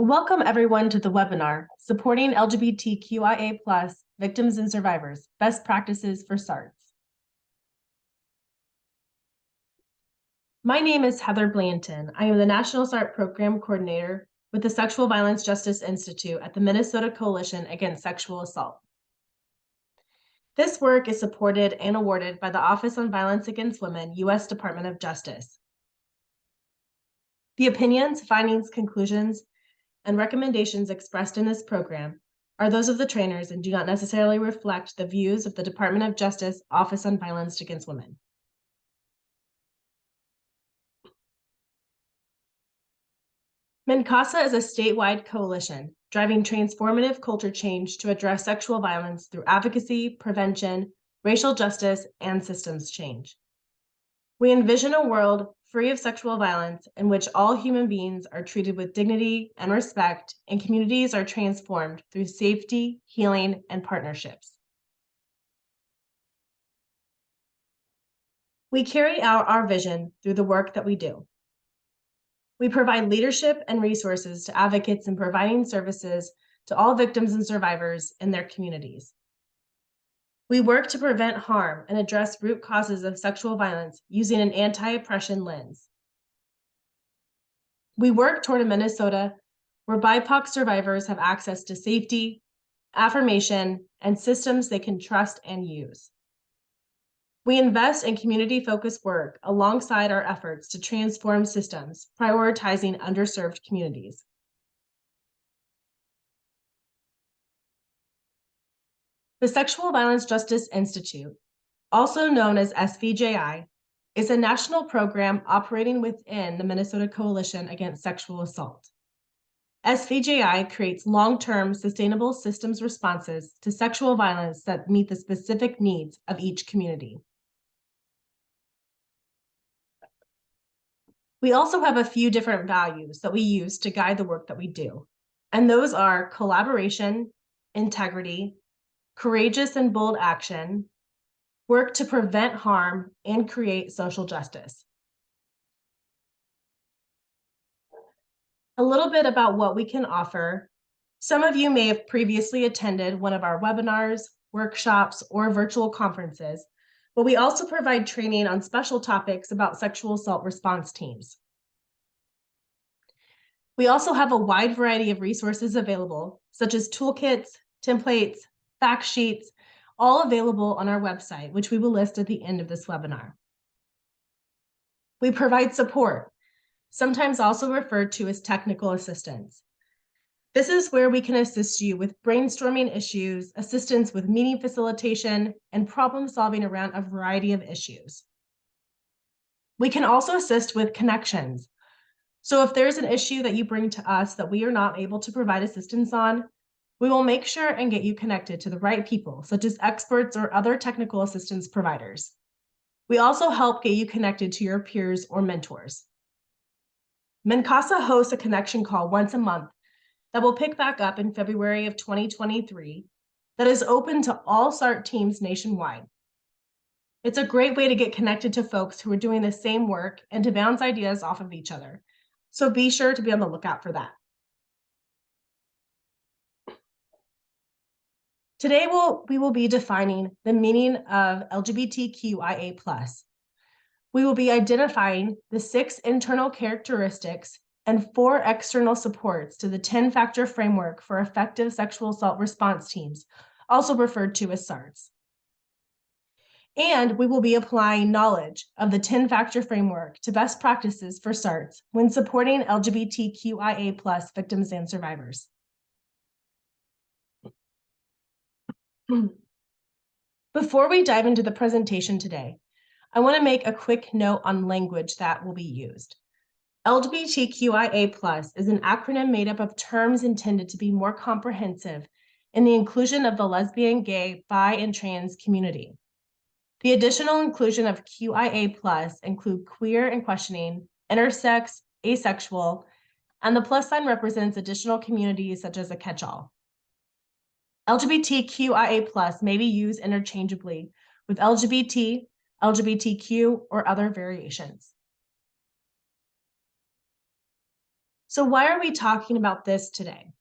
Welcome everyone to the webinar, Supporting LGBTQIA+ Victims and Survivors, Best Practices for SARTS. My name is Heather Blanton. I am the National SART Program Coordinator with the Sexual Violence Justice Institute at the Minnesota Coalition Against Sexual Assault. This work is supported and awarded by the Office on Violence Against Women, U.S. Department of Justice. The opinions, findings, conclusions, and recommendations expressed in this program are those of the trainers and do not necessarily reflect the views of the Department of Justice Office on Violence Against Women. MNCASA is a statewide coalition driving transformative culture change to address sexual violence through advocacy, prevention, racial justice, and systems change. We envision a world free of sexual violence in which all human beings are treated with dignity and respect, and communities are transformed through safety, healing, and partnerships. We carry out our vision through the work that we do. We provide leadership and resources to advocates in providing services to all victims and survivors in their communities. We work to prevent harm and address root causes of sexual violence using an anti-oppression lens. We work toward a Minnesota where BIPOC survivors have access to safety, affirmation, and systems they can trust and use. We invest in community-focused work alongside our efforts to transform systems, prioritizing underserved communities. The Sexual Violence Justice Institute, also known as SVJI, is a national program operating within the Minnesota Coalition Against Sexual Assault. SVJI creates long-term sustainable systems responses to sexual violence that meet the specific needs of each community. We also have a few different values that we use to guide the work that we do, and those are collaboration, integrity, courageous and bold action, work to prevent harm, and create social justice. A little bit about what we can offer. Some of you may have previously attended one of our webinars, workshops, or virtual conferences, but we also provide training on special topics about sexual assault response teams. We also have a wide variety of resources available, such as toolkits, templates, fact sheets, all available on our website, which we will list at the end of this webinar. We provide support, sometimes also referred to as technical assistance. This is where we can assist you with brainstorming issues, assistance with meeting facilitation, and problem solving around a variety of issues. We can also assist with connections. So if there's an issue that you bring to us that we are not able to provide assistance on, we will make sure and get you connected to the right people, such as experts or other technical assistance providers. We also help get you connected to your peers or mentors. MNCASA hosts a connection call once a month that will pick back up in February of 2023 that is open to all SART teams nationwide. It's a great way to get connected to folks who are doing the same work and to bounce ideas off of each other. So be sure to be on the lookout for that. Today, we will be defining the meaning of LGBTQIA+. We will be identifying the 6 internal characteristics and 4 external supports to the 10-factor framework for effective sexual assault response teams, also referred to as SARTS. And we will be applying knowledge of the 10-factor framework to best practices for SARTS when supporting LGBTQIA+ victims and survivors. Before we dive into the presentation today, I want to make a quick note on language that will be used. LGBTQIA+ is an acronym made up of terms intended to be more comprehensive in the inclusion of the lesbian, gay, bi, and trans community. The additional inclusion of QIA+ include queer and questioning, intersex, asexual, and the plus sign represents additional communities such as a catch-all. LGBTQIA+ may be used interchangeably with LGBT, LGBTQ, or other variations. So why are we talking about this today?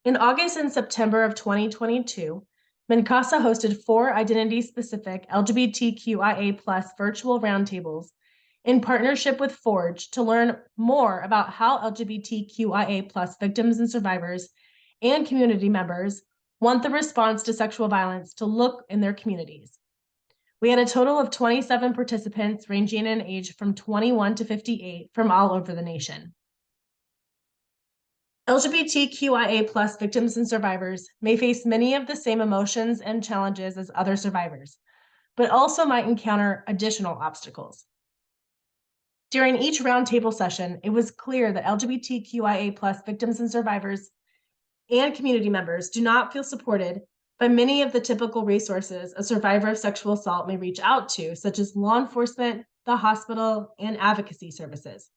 In August and September of 2022, MNCASA hosted 4 identity-specific LGBTQIA+ virtual roundtables in partnership with Forge to learn more about how LGBTQIA+ victims and survivors and community members want the response to sexual violence to look in their communities. We had a total of 27 participants ranging in age from 21 to 58 from all over the nation. LGBTQIA+ victims and survivors may face many of the same emotions and challenges as other survivors, but also might encounter additional obstacles. During each roundtable session, it was clear that LGBTQIA+ victims and survivors and community members do not feel supported by many of the typical resources a survivor of sexual assault may reach out to, such as law enforcement, the hospital, and advocacy services.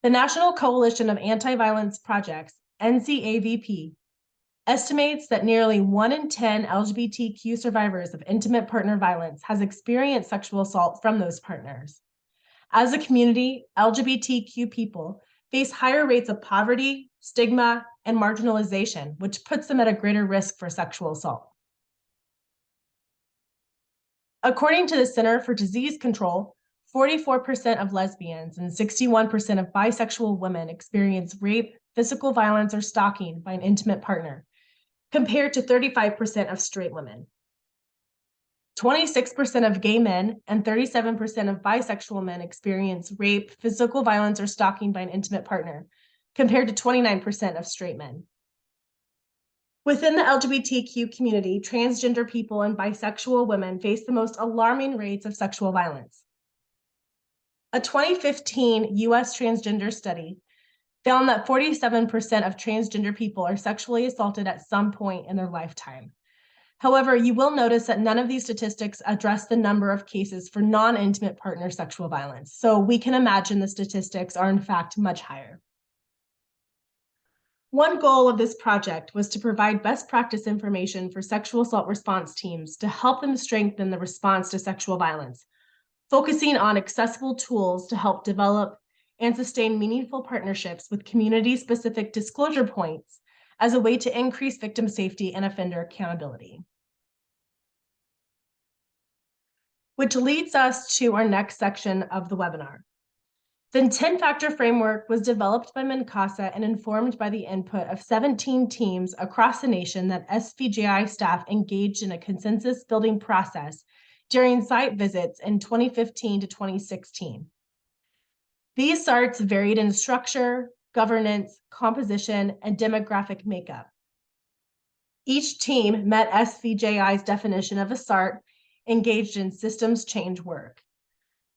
The National Coalition of Anti-Violence Projects, NCAVP, estimates that nearly 1 in 10 LGBTQ survivors of intimate partner violence has experienced sexual assault from those partners. As a community, LGBTQ people face higher rates of poverty, stigma, and marginalization, which puts them at a greater risk for sexual assault. According to the Center for Disease Control, 44% of lesbians and 61% of bisexual women experience rape, physical violence, or stalking by an intimate partner, compared to 35% of straight women. 26% of gay men and 37% of bisexual men experience rape, physical violence, or stalking by an intimate partner, compared to 29% of straight men. Within the LGBTQ community, transgender people and bisexual women face the most alarming rates of sexual violence. A 2015 U.S. transgender study found that 47% of transgender people are sexually assaulted at some point in their lifetime. However, you will notice that none of these statistics address the number of cases for non-intimate partner sexual violence, so we can imagine the statistics are in fact much higher. One goal of this project was to provide best practice information for sexual assault response teams to help them strengthen the response to sexual violence, focusing on accessible tools to help develop and sustain meaningful partnerships with community-specific disclosure points as a way to increase victim safety and offender accountability. Which leads us to our next section of the webinar. The 10-factor framework was developed by MNCASA and informed by the input of 17 teams across the nation that SVJI staff engaged in a consensus-building process during site visits in 2015 to 2016. These SARTs varied in structure, governance, composition, and demographic makeup. Each team met SVJI's definition of a SART, engaged in systems change work.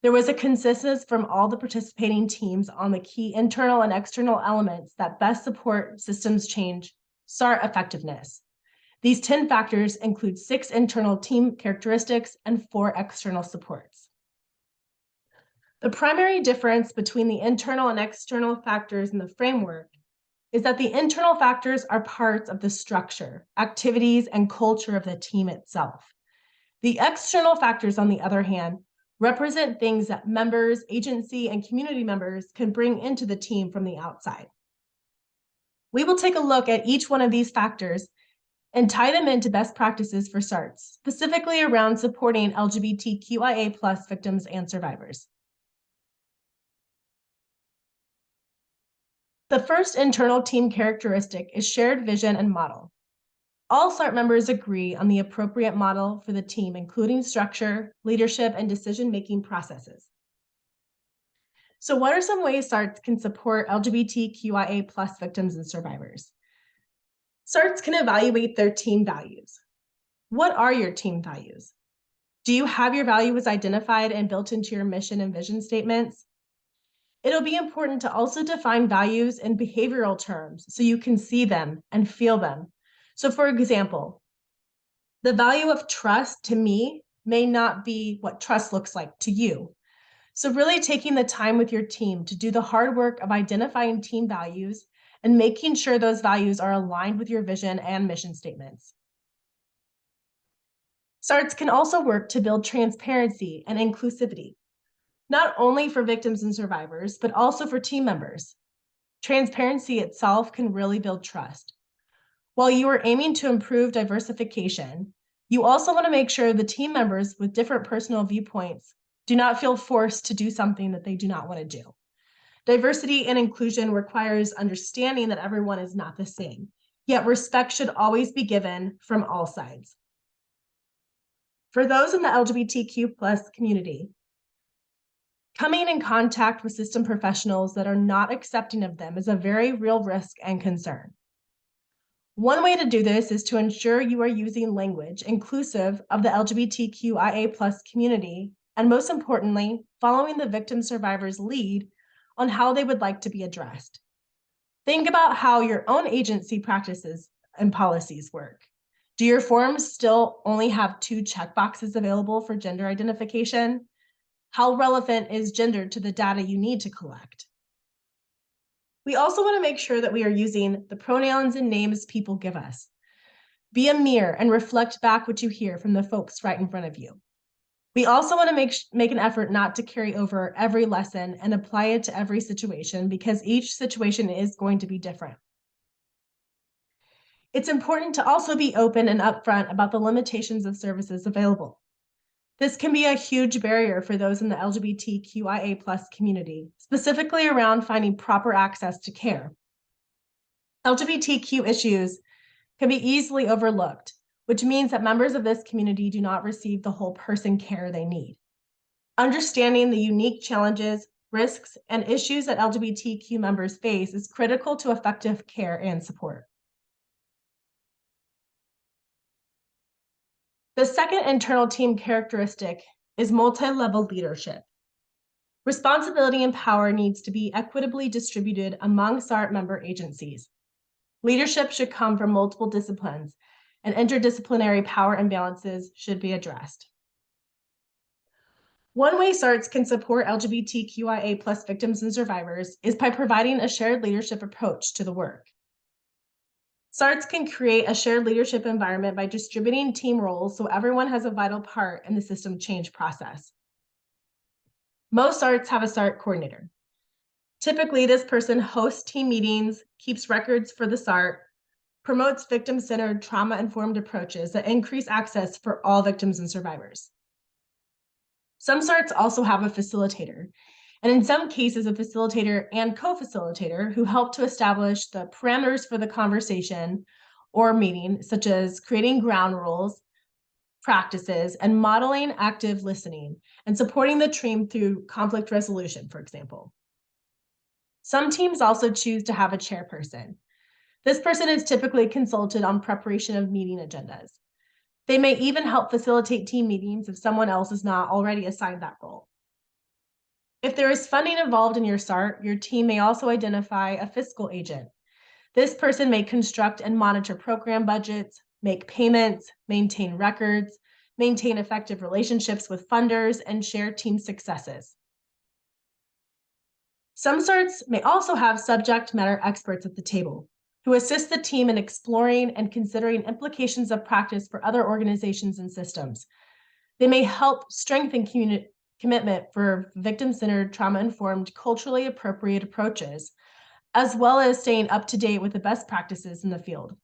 There was a consensus from all the participating teams on the key internal and external elements that best support systems change SART effectiveness. These 10 factors include 6 internal team characteristics and 4 external supports. The primary difference between the internal and external factors in the framework is that the internal factors are parts of the structure, activities, and culture of the team itself. The external factors, on the other hand, represent things that members, agency, and community members can bring into the team from the outside. We will take a look at each one of these factors and tie them into best practices for SARTs, specifically around supporting LGBTQIA+ victims and survivors. The first internal team characteristic is shared vision and model. All SART members agree on the appropriate model for the team, including structure, leadership, and decision-making processes. So what are some ways SARTs can support LGBTQIA+ victims and survivors? SARTs can evaluate their team values. What are your team values? Do you have your values identified and built into your mission and vision statements? It'll be important to also define values in behavioral terms so you can see them and feel them. So for example, the value of trust to me may not be what trust looks like to you. So really taking the time with your team to do the hard work of identifying team values and making sure those values are aligned with your vision and mission statements. SARTs can also work to build transparency and inclusivity. not only for victims and survivors, but also for team members. Transparency itself can really build trust. While you are aiming to improve diversification, you also want to make sure the team members with different personal viewpoints do not feel forced to do something that they do not want to do. Diversity and inclusion requires understanding that everyone is not the same, yet respect should always be given from all sides. For those in the LGBTQ+ community, coming in contact with system professionals that are not accepting of them is a very real risk and concern. One way to do this is to ensure you are using language inclusive of the LGBTQIA+ community, and most importantly, following the victim survivor's lead on how they would like to be addressed. Think about how your own agency practices and policies work. Do your forms still only have 2 checkboxes available for gender identification? How relevant is gender to the data you need to collect? We also want to make sure that we are using the pronouns and names people give us. Be a mirror and reflect back what you hear from the folks right in front of you. We also want to make an effort not to carry over every lesson and apply it to every situation, because each situation is going to be different. It's important to also be open and upfront about the limitations of services available. This can be a huge barrier for those in the LGBTQIA+ community, specifically around finding proper access to care. LGBTQ issues can be easily overlooked, which means that members of this community do not receive the whole person care they need. Understanding the unique challenges, risks, and issues that LGBTQ members face is critical to effective care and support. The second internal team characteristic is multi-level leadership. Responsibility and power needs to be equitably distributed among SART member agencies. Leadership should come from multiple disciplines, and interdisciplinary power imbalances should be addressed. One way SARTS can support LGBTQIA+ victims and survivors is by providing a shared leadership approach to the work. SARTS can create a shared leadership environment by distributing team roles so everyone has a vital part in the system change process. Most SARTS have a SART coordinator. Typically, this person hosts team meetings, keeps records for the SART, promotes victim-centered, trauma-informed approaches that increase access for all victims and survivors. Some SARTs also have a facilitator, and in some cases, a facilitator and co-facilitator who help to establish the parameters for the conversation or meeting, such as creating ground rules, practices, and modeling active listening, and supporting the team through conflict resolution, for example. Some teams also choose to have a chairperson. This person is typically consulted on preparation of meeting agendas. They may even help facilitate team meetings if someone else is not already assigned that role. If there is funding involved in your SART, your team may also identify a fiscal agent. This person may construct and monitor program budgets, make payments, maintain records, maintain effective relationships with funders, and share team successes. Some SARTs may also have subject matter experts at the table who assist the team in exploring and considering implications of practice for other organizations and systems. They may help strengthen commitment for victim-centered, trauma-informed, culturally appropriate approaches, as well as staying up to date with the best practices in the field.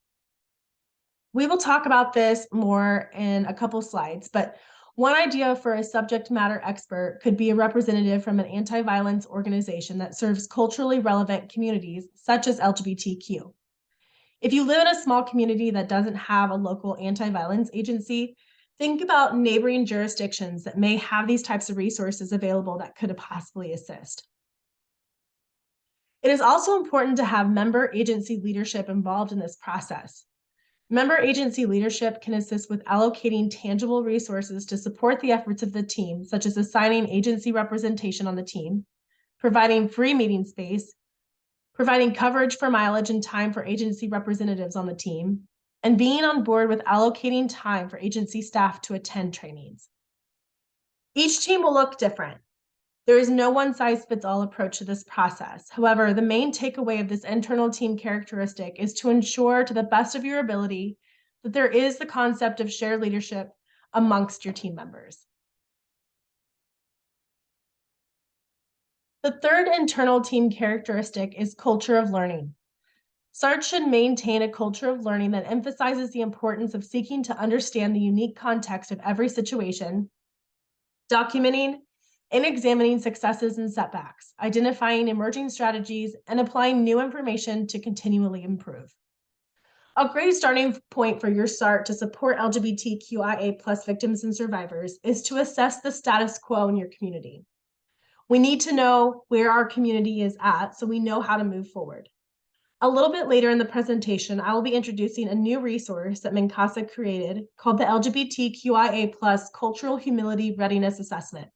We will talk about this more in a couple slides, but one idea for a subject matter expert could be a representative from an anti-violence organization that serves culturally relevant communities, such as LGBTQ. If you live in a small community that doesn't have a local anti-violence agency, think about neighboring jurisdictions that may have these types of resources available that could possibly assist. It is also important to have member agency leadership involved in this process. Member agency leadership can assist with allocating tangible resources to support the efforts of the team, such as assigning agency representation on the team, providing free meeting space, providing coverage for mileage and time for agency representatives on the team, and being on board with allocating time for agency staff to attend trainings. Each team will look different. There is no one-size-fits-all approach to this process. However, the main takeaway of this internal team characteristic is to ensure to the best of your ability that there is the concept of shared leadership amongst your team members. The third internal team characteristic is culture of learning. SART should maintain a culture of learning that emphasizes the importance of seeking to understand the unique context of every situation, documenting and examining successes and setbacks, identifying emerging strategies, and applying new information to continually improve. A great starting point for your SART to support LGBTQIA+ victims and survivors is to assess the status quo in your community. We need to know where our community is at so we know how to move forward. A little bit later in the presentation, I will be introducing a new resource that Minkasa created called the LGBTQIA+ Cultural Humility Readiness Assessment.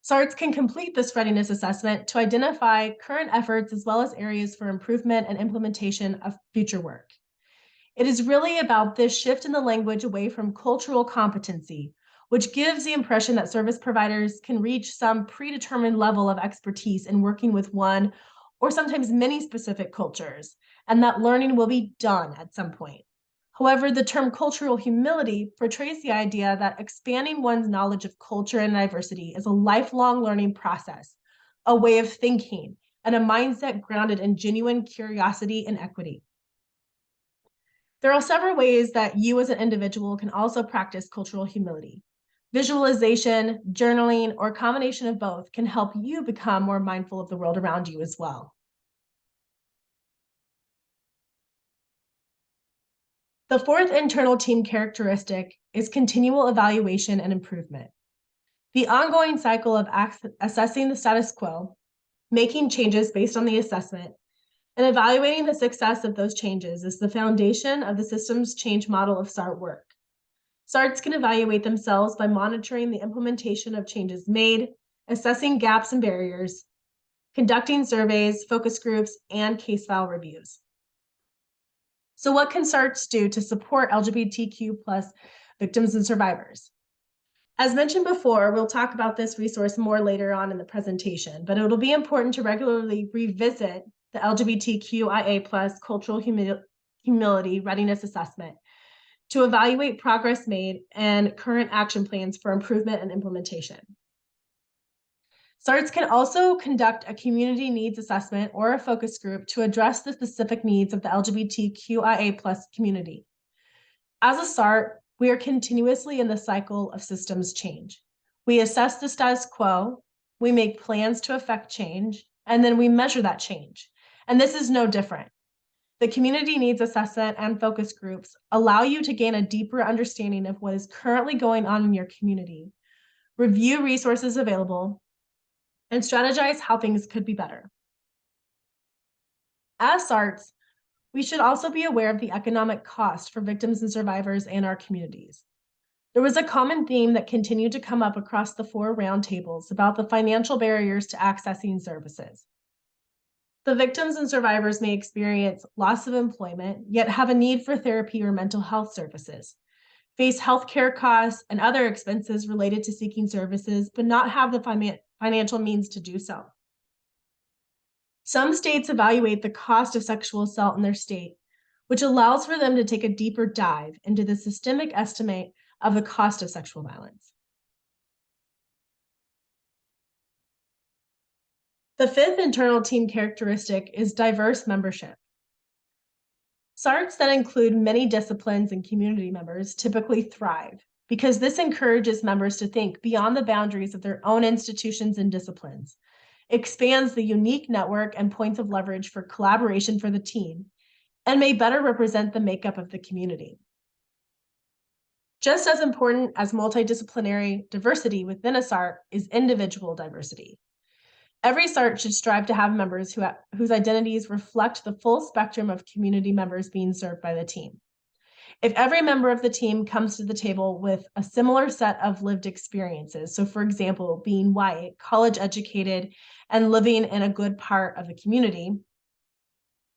SARTs can complete this readiness assessment to identify current efforts as well as areas for improvement and implementation of future work. It is really about this shift in the language away from cultural competency, which gives the impression that service providers can reach some predetermined level of expertise in working with one or sometimes many specific cultures, and that learning will be done at some point. However, the term cultural humility portrays the idea that expanding one's knowledge of culture and diversity is a lifelong learning process, a way of thinking, and a mindset grounded in genuine curiosity and equity. There are several ways that you as an individual can also practice cultural humility. Visualization, journaling, or a combination of both can help you become more mindful of the world around you as well. The fourth internal team characteristic is continual evaluation and improvement. The ongoing cycle of assessing the status quo, making changes based on the assessment, and evaluating the success of those changes is the foundation of the systems change model of SART work. SARTs can evaluate themselves by monitoring the implementation of changes made, assessing gaps and barriers, conducting surveys, focus groups, and case file reviews. So what can SARTs do to support LGBTQ+ victims and survivors? As mentioned before, we'll talk about this resource more later on in the presentation, but it'll be important to regularly revisit the LGBTQIA+ Cultural Humility Readiness Assessment to evaluate progress made and current action plans for improvement and implementation. SARTs can also conduct a community needs assessment or a focus group to address the specific needs of the LGBTQIA+ community. As a SART, we are continuously in the cycle of systems change. We assess the status quo, we make plans to affect change, and then we measure that change. And this is no different. The community needs assessment and focus groups allow you to gain a deeper understanding of what is currently going on in your community, review resources available, and strategize how things could be better. As SARTs, we should also be aware of the economic cost for victims and survivors in our communities. There was a common theme that continued to come up across the 4 roundtables about the financial barriers to accessing services. The victims and survivors may experience loss of employment, yet have a need for therapy or mental health services, face healthcare costs and other expenses related to seeking services, but not have the financial means to do so. Some states evaluate the cost of sexual assault in their state, which allows for them to take a deeper dive into the systemic estimate of the cost of sexual violence. The fifth internal team characteristic is diverse membership. SARTs that include many disciplines and community members typically thrive because this encourages members to think beyond the boundaries of their own institutions and disciplines, expands the unique network and points of leverage for collaboration for the team, and may better represent the makeup of the community. Just as important as multidisciplinary diversity within a SART is individual diversity. Every SART should strive to have members whose identities reflect the full spectrum of community members being served by the team. If every member of the team comes to the table with a similar set of lived experiences, so for example, being white, college educated, and living in a good part of the community,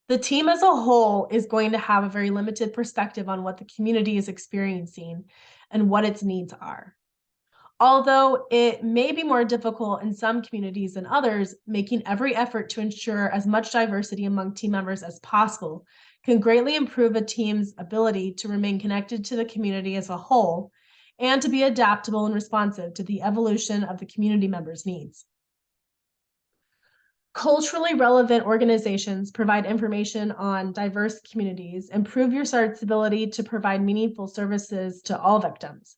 the team as a whole is going to have a very limited perspective on what the community is experiencing and what its needs are. Although it may be more difficult in some communities than others, making every effort to ensure as much diversity among team members as possible can greatly improve a team's ability to remain connected to the community as a whole and to be adaptable and responsive to the evolution of the community members' needs. Culturally relevant organizations provide information on diverse communities, improve your SART's ability to provide meaningful services to all victims.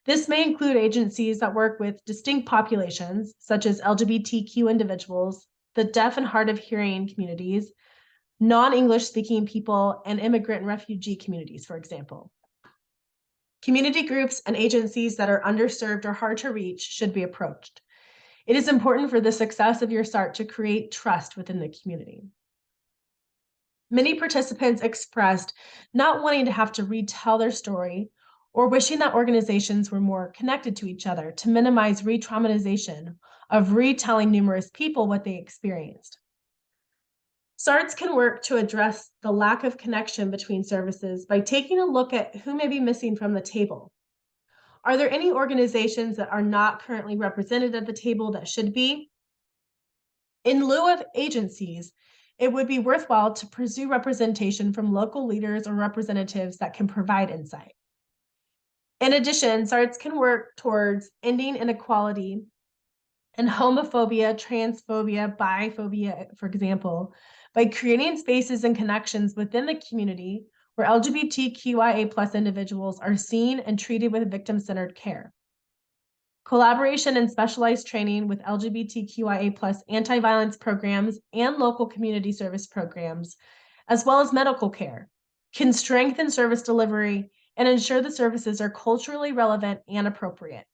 This may include agencies that work with distinct populations, such as LGBTQ individuals, the deaf and hard of hearing communities, non-English speaking people, and immigrant and refugee communities, for example. Community groups and agencies that are underserved or hard to reach should be approached. It is important for the success of your SART to create trust within the community. Many participants expressed not wanting to have to retell their story or wishing that organizations were more connected to each other to minimize re-traumatization of retelling numerous people what they experienced. SARTs can work to address the lack of connection between services by taking a look at who may be missing from the table. Are there any organizations that are not currently represented at the table that should be? In lieu of agencies, it would be worthwhile to pursue representation from local leaders or representatives that can provide insight. In addition, SARTs can work towards ending inequality and homophobia, transphobia, biphobia, for example, by creating spaces and connections within the community where LGBTQIA+ individuals are seen and treated with victim-centered care. Collaboration and specialized training with LGBTQIA+ anti-violence programs and local community service programs, as well as medical care, can strengthen service delivery and ensure the services are culturally relevant and appropriate.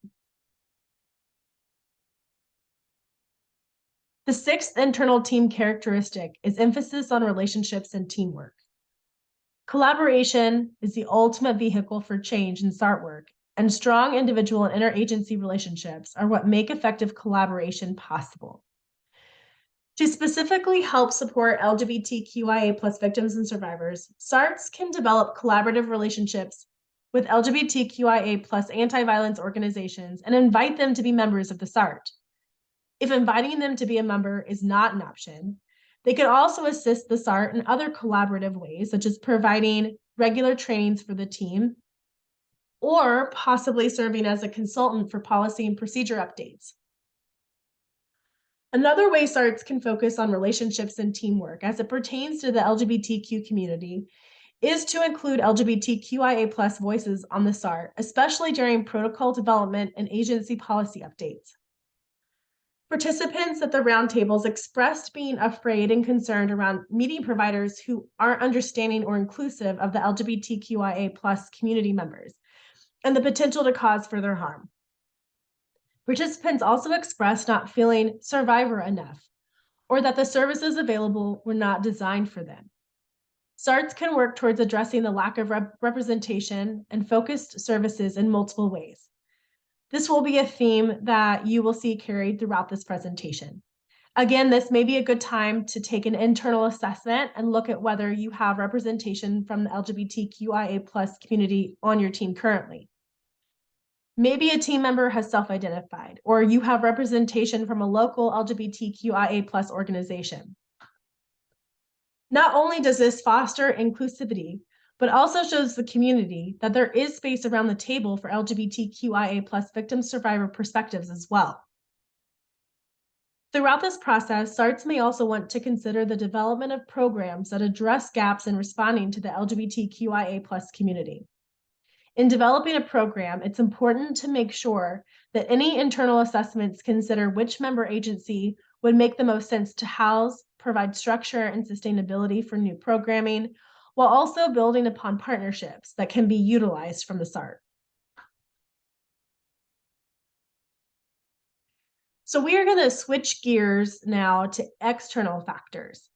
The sixth internal team characteristic is emphasis on relationships and teamwork. Collaboration is the ultimate vehicle for change in SART work, and strong individual and interagency relationships are what make effective collaboration possible. To specifically help support LGBTQIA+ victims and survivors, SARTs can develop collaborative relationships with LGBTQIA+ anti-violence organizations and invite them to be members of the SART. If inviting them to be a member is not an option, they could also assist the SART in other collaborative ways, such as providing regular trainings for the team, or possibly serving as a consultant for policy and procedure updates. Another way SARTs can focus on relationships and teamwork as it pertains to the LGBTQ community is to include LGBTQIA+ voices on the SART, especially during protocol development and agency policy updates. Participants at the roundtables expressed being afraid and concerned around meeting providers who aren't understanding or inclusive of the LGBTQIA+ community members and the potential to cause further harm. Participants also expressed not feeling survivor enough or that the services available were not designed for them. SARTs can work towards addressing the lack of representation and focused services in multiple ways. This will be a theme that you will see carried throughout this presentation. Again, this may be a good time to take an internal assessment and look at whether you have representation from the LGBTQIA+ community on your team currently. Maybe a team member has self-identified, or you have representation from a local LGBTQIA+ organization. Not only does this foster inclusivity, but also shows the community that there is space around the table for LGBTQIA+ victim survivor perspectives as well. Throughout this process, SARTs may also want to consider the development of programs that address gaps in responding to the LGBTQIA+ community. In developing a program, it's important to make sure that any internal assessments consider which member agency would make the most sense to house, provide structure and sustainability for new programming, while also building upon partnerships that can be utilized from the SART. So we are going to switch gears now to external factors.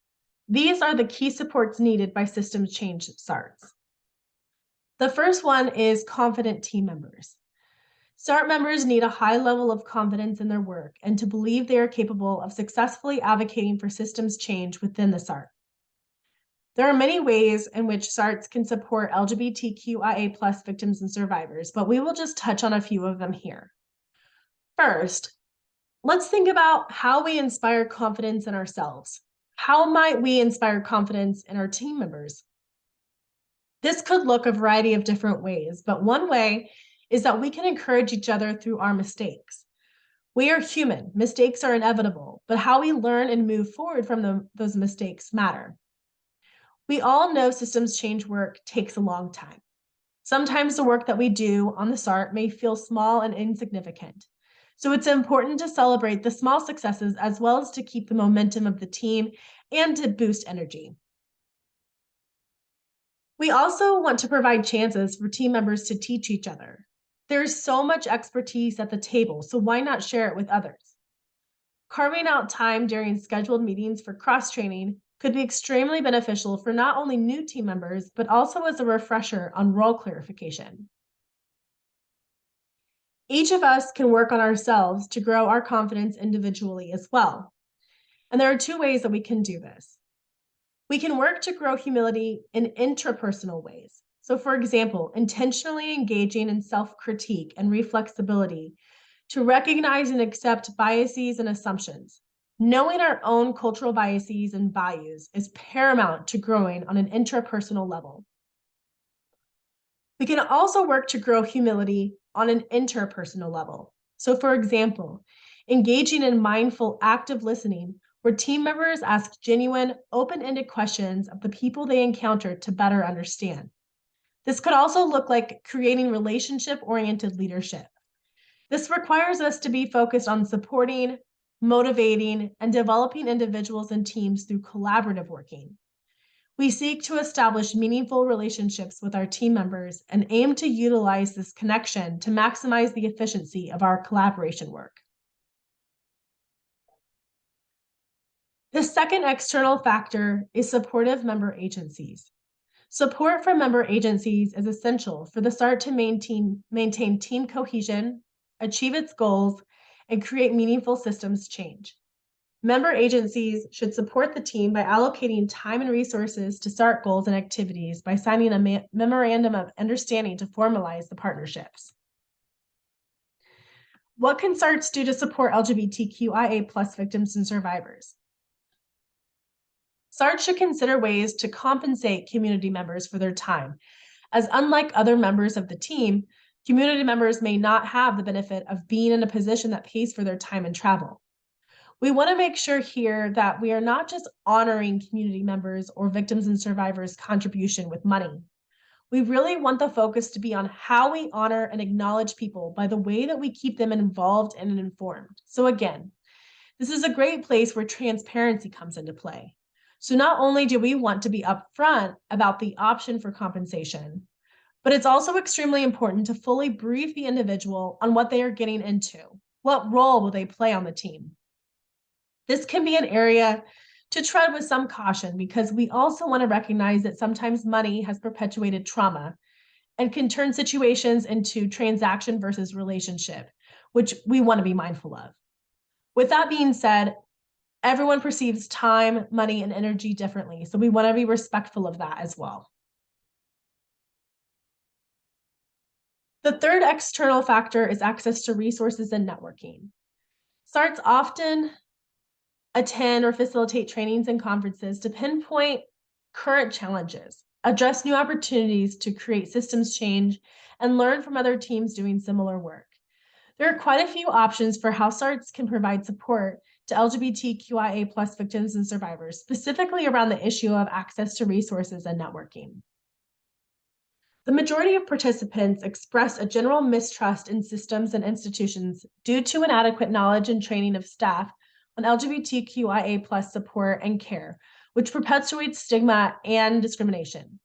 These are the key supports needed by systems change SARTs. The first one is confident team members. SART members need a high level of confidence in their work and to believe they are capable of successfully advocating for systems change within the SART. There are many ways in which SARTs can support LGBTQIA+ victims and survivors, but we will just touch on a few of them here. First, let's think about how we inspire confidence in ourselves. How might we inspire confidence in our team members? This could look a variety of different ways, but one way is that we can encourage each other through our mistakes. We are human. Mistakes are inevitable, but how we learn and move forward from those mistakes matter. We all know systems change work takes a long time. Sometimes the work that we do on the SART may feel small and insignificant. So it's important to celebrate the small successes as well as to keep the momentum of the team and to boost energy. We also want to provide chances for team members to teach each other. There's so much expertise at the table, so why not share it with others? Carving out time during scheduled meetings for cross-training could be extremely beneficial for not only new team members, but also as a refresher on role clarification. Each of us can work on ourselves to grow our confidence individually as well. And there are two ways that we can do this. We can work to grow humility in interpersonal ways. So, for example, intentionally engaging in self-critique and reflexibility to recognize and accept biases and assumptions. Knowing our own cultural biases and values is paramount to growing on an interpersonal level. We can also work to grow humility on an interpersonal level. So, for example, engaging in mindful, active listening, where team members ask genuine, open-ended questions of the people they encounter to better understand. This could also look like creating relationship-oriented leadership. This requires us to be focused on supporting, motivating, and developing individuals and teams through collaborative working. We seek to establish meaningful relationships with our team members and aim to utilize this connection to maximize the efficiency of our collaboration work. The second external factor is supportive member agencies. Support from member agencies is essential for the SART to maintain team cohesion, achieve its goals, and create meaningful systems change. Member agencies should support the team by allocating time and resources to SART goals and activities by signing a memorandum of understanding to formalize the partnerships. What can SARTs do to support LGBTQIA+ victims and survivors? SART should consider ways to compensate community members for their time, as unlike other members of the team, community members may not have the benefit of being in a position that pays for their time and travel. We want to make sure here that we are not just honoring community members or victims and survivors' contribution with money. We really want the focus to be on how we honor and acknowledge people by the way that we keep them involved and informed. So again, this is a great place where transparency comes into play. So not only do we want to be upfront about the option for compensation, but it's also extremely important to fully brief the individual on what they are getting into. What role will they play on the team? This can be an area to tread with some caution because we also want to recognize that sometimes money has perpetuated trauma and can turn situations into transaction versus relationship, which we want to be mindful of. With that being said, everyone perceives time, money, and energy differently, so we want to be respectful of that as well. The third external factor is access to resources and networking. SARTs often attend or facilitate trainings and conferences to pinpoint current challenges, address new opportunities to create systems change, and learn from other teams doing similar work. There are quite a few options for how SARTs can provide support to LGBTQIA+ victims and survivors, specifically around the issue of access to resources and networking. The majority of participants express a general mistrust in systems and institutions due to inadequate knowledge and training of staff on LGBTQIA+ support and care, which perpetuates stigma and discrimination.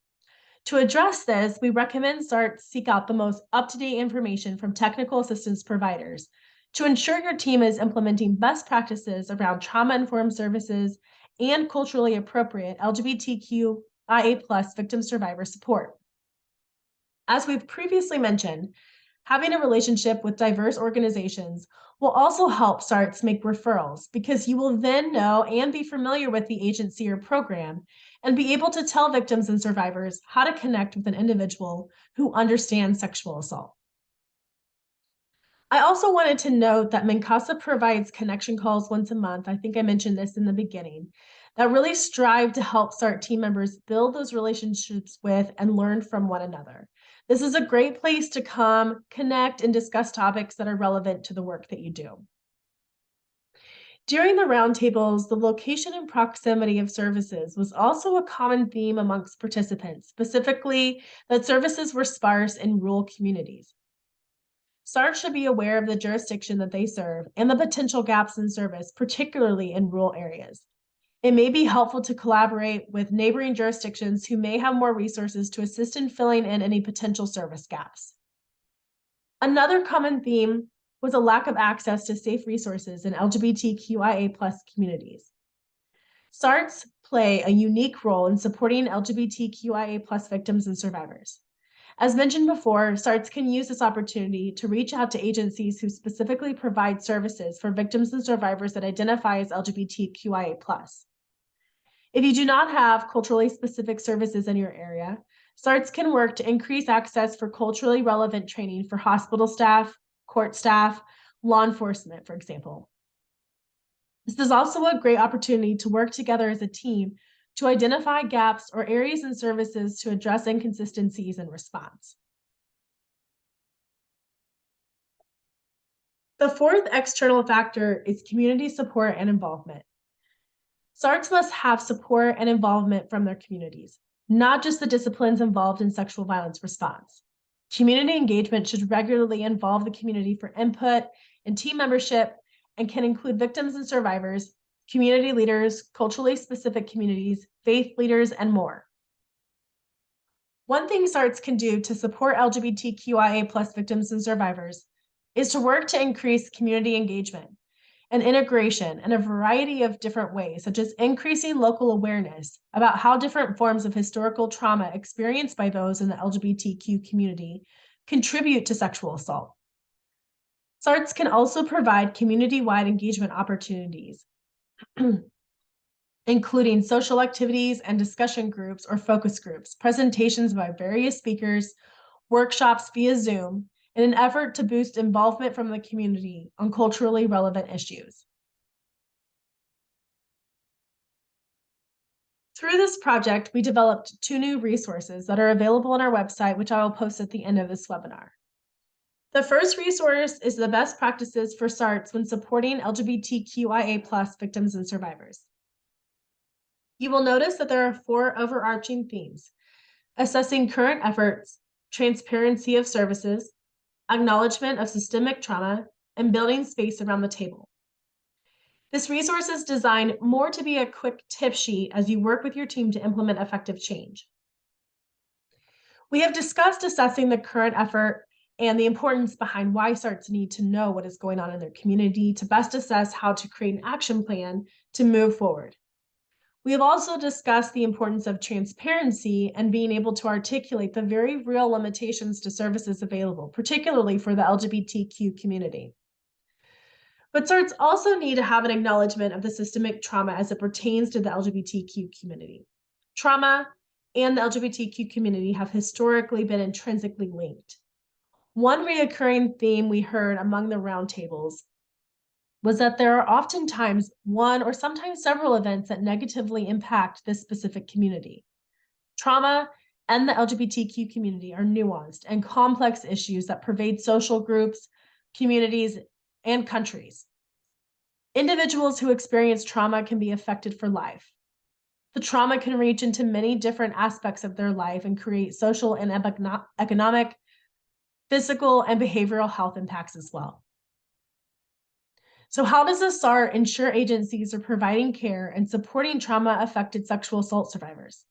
To address this, we recommend SARTs seek out the most up-to-date information from technical assistance providers to ensure your team is implementing best practices around trauma-informed services and culturally appropriate LGBTQIA+ victim survivor support. As we've previously mentioned, having a relationship with diverse organizations will also help SARTs make referrals because you will then know and be familiar with the agency or program and be able to tell victims and survivors how to connect with an individual who understands sexual assault. I also wanted to note that MNCASA provides connection calls once a month. I think I mentioned this in the beginning, that really strive to help SART team members build those relationships with and learn from one another. This is a great place to come, connect, and discuss topics that are relevant to the work that you do. During the roundtables, the location and proximity of services was also a common theme amongst participants, specifically that services were sparse in rural communities. SARTs should be aware of the jurisdiction that they serve and the potential gaps in service, particularly in rural areas. It may be helpful to collaborate with neighboring jurisdictions who may have more resources to assist in filling in any potential service gaps. Another common theme was a lack of access to safe resources in LGBTQIA+ communities. SARTs play a unique role in supporting LGBTQIA+ victims and survivors. As mentioned before, SARTs can use this opportunity to reach out to agencies who specifically provide services for victims and survivors that identify as LGBTQIA+. If you do not have culturally specific services in your area, SARTs can work to increase access for culturally relevant training for hospital staff, court staff, law enforcement, for example. This is also a great opportunity to work together as a team to identify gaps or areas in services to address inconsistencies in response. The fourth external factor is community support and involvement. SARTs must have support and involvement from their communities, not just the disciplines involved in sexual violence response. Community engagement should regularly involve the community for input and team membership and can include victims and survivors, community leaders, culturally specific communities, faith leaders, and more. One thing SARTs can do to support LGBTQIA+ victims and survivors is to work to increase community engagement and integration in a variety of different ways, such as increasing local awareness about how different forms of historical trauma experienced by those in the LGBTQ community contribute to sexual assault. SARTs can also provide community-wide engagement opportunities, including social activities and discussion groups or focus groups, presentations by various speakers, workshops via Zoom, in an effort to boost involvement from the community on culturally relevant issues. Through this project, we developed 2 new resources that are available on our website, which I will post at the end of this webinar. The first resource is the best practices for SARTs when supporting LGBTQIA+ victims and survivors. You will notice that there are 4 overarching themes: assessing current efforts, transparency of services, acknowledgement of systemic trauma, and building space around the table. This resource is designed more to be a quick tip sheet as you work with your team to implement effective change. We have discussed assessing the current effort and the importance behind why SARTs need to know what is going on in their community to best assess how to create an action plan to move forward. We have also discussed the importance of transparency and being able to articulate the very real limitations to services available, particularly for the LGBTQ community. But SARTs also need to have an acknowledgement of the systemic trauma as it pertains to the LGBTQ community. Trauma and the LGBTQ community have historically been intrinsically linked. One recurring theme we heard among the roundtables was that there are oftentimes one or sometimes several events that negatively impact this specific community. Trauma and the LGBTQ community are nuanced and complex issues that pervade social groups, communities, and countries. Individuals who experience trauma can be affected for life. The trauma can reach into many different aspects of their life and create social and economic, physical, and behavioral health impacts as well. So how does a SART ensure agencies are providing care and supporting trauma-affected sexual assault survivors?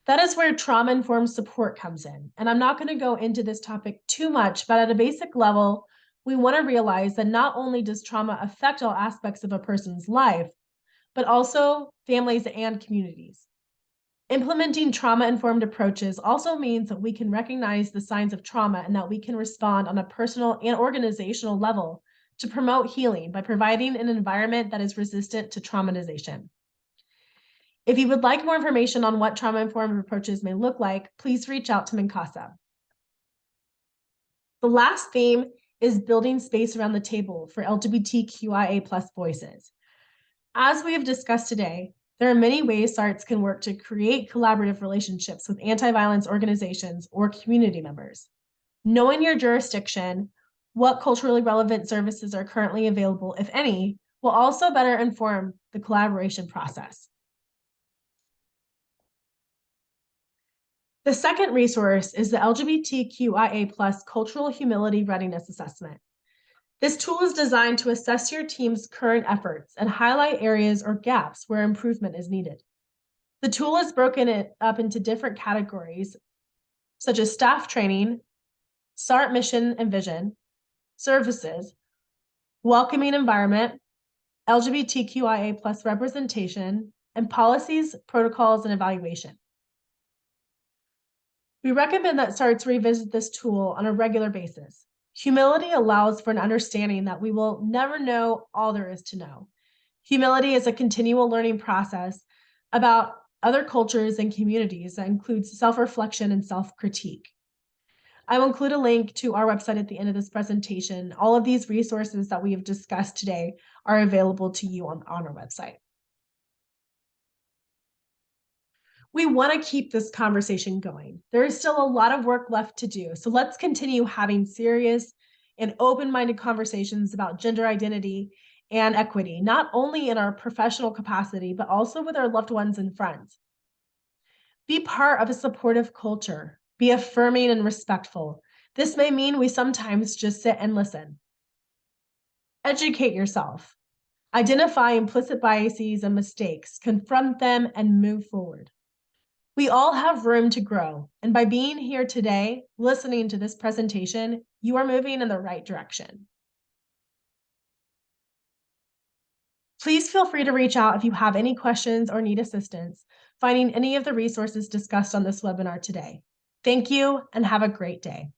That is where trauma-informed support comes in. And I'm not going to go into this topic too much, but at a basic level, we want to realize that not only does trauma affect all aspects of a person's life, but also families and communities. Implementing trauma-informed approaches also means that we can recognize the signs of trauma and that we can respond on a personal and organizational level to promote healing by providing an environment that is resistant to traumatization. If you would like more information on what trauma-informed approaches may look like, please reach out to Minkasa. The last theme is building space around the table for LGBTQIA+ voices. As we have discussed today, there are many ways SARTs can work to create collaborative relationships with anti-violence organizations or community members. Knowing your jurisdiction, what culturally relevant services are currently available, if any, will also better inform the collaboration process. The second resource is the LGBTQIA+ Cultural Humility Readiness Assessment. This tool is designed to assess your team's current efforts and highlight areas or gaps where improvement is needed. The tool is broken up into different categories, such as staff training, SART mission and vision, services, welcoming environment, LGBTQIA+ representation, and policies, protocols, and evaluation. We recommend that SARTs revisit this tool on a regular basis. Humility allows for an understanding that we will never know all there is to know. Humility is a continual learning process about other cultures and communities that includes self-reflection and self-critique. I will include a link to our website at the end of this presentation. All of these resources that we have discussed today are available to you on our website. We want to keep this conversation going. There is still a lot of work left to do, so let's continue having serious and open-minded conversations about gender identity and equity, not only in our professional capacity, but also with our loved ones and friends. Be part of a supportive culture. Be affirming and respectful. This may mean we sometimes just sit and listen. Educate yourself. Identify implicit biases and mistakes, confront them, and move forward. We all have room to grow, and by being here today, listening to this presentation, you are moving in the right direction. Please feel free to reach out if you have any questions or need assistance finding any of the resources discussed on this webinar today. Thank you and have a great day.